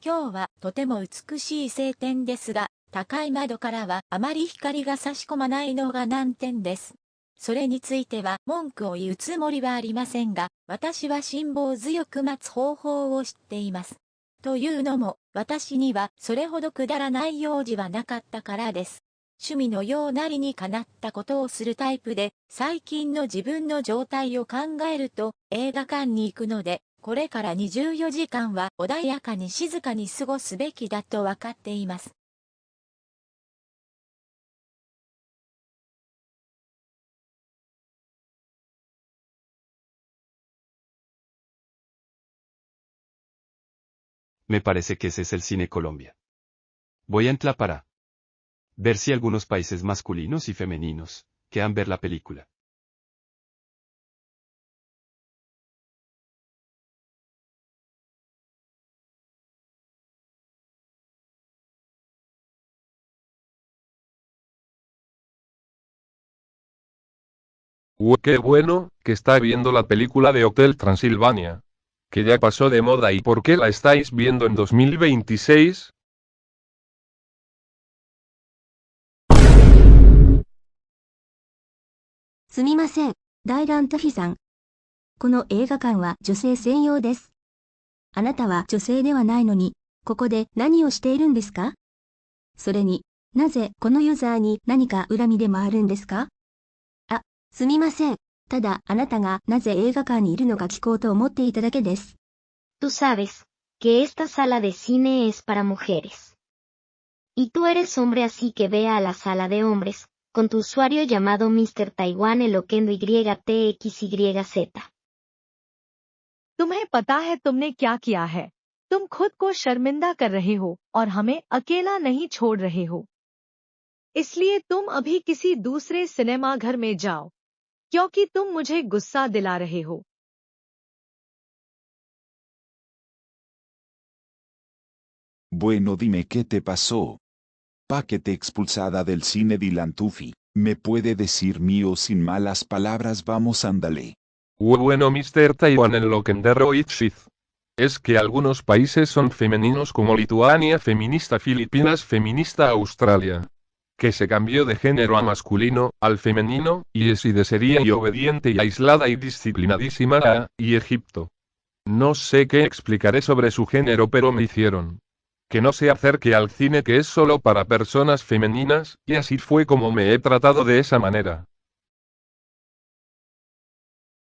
今日はとても美しい晴天ですが、高い窓からはあまり光が差し込まないのが難点です。それについては文句を言うつもりはありませんが、私は辛抱強く待つ方法を知っています。というのも、私にはそれほどくだらない用事はなかったからです。趣味のようなりにかなったことをするタイプで、最近の自分の状態を考えると映画館に行くので、これから24時間は穏やかに静かに過ごすべきだと分かっています。Me parece que ese es el cine Colombia. Voy a entrar para ver si algunos países masculinos y femeninos quieran ver la película. Qué bueno, que está viendo la película de Hotel Transilvania. Que ya pasó de moda y ¿por qué la estáis viendo en 2026? すみません、大乱トフィさん。この映画館は女性専用です。あなたは女性ではないのに、ここで何をしているんですか？それに、なぜこのユーザーに何か恨みでもあるんですか？あ、すみません。ただあなたがなぜ映画館にいるのか聞こうと思っていただけです。Tú sabes que esta sala de cine es para mujeres. Y tú eres hombre así que ve a la sala de hombres, con tu usuario llamado Mr. Taiwan Eloquendo YTXYZ. तुम्हें पता है तुमने क्या किया है? तुम खुद को शर्मिंदा कर रहे हो और हमें अकेला नहीं छोड़ रहे हो। इसलिए तुम अभी किसी दूसरे सिनेमा घर में जाओ, क्योंकि तुम मुझे गुस्सा दिला रहे हो। Bueno, dime qué te pasó. Paquete expulsada del cine Dylan Tuffy. Me puede decir mío sin malas palabras, vamos, ándale. Bueno, Mr. Taiwan en Loquendero Itchith. Es que algunos países son femeninos como Lituania feminista, Filipinas feminista, Australia. Que se cambió de género a masculino, al femenino, y es y de seria y obediente y aislada y disciplinadísima a, y Egipto. No sé qué explicaré sobre su género, pero me hicieron que no se acerque al cine que es solo para personas femeninas, y así fue como me he tratado de esa manera.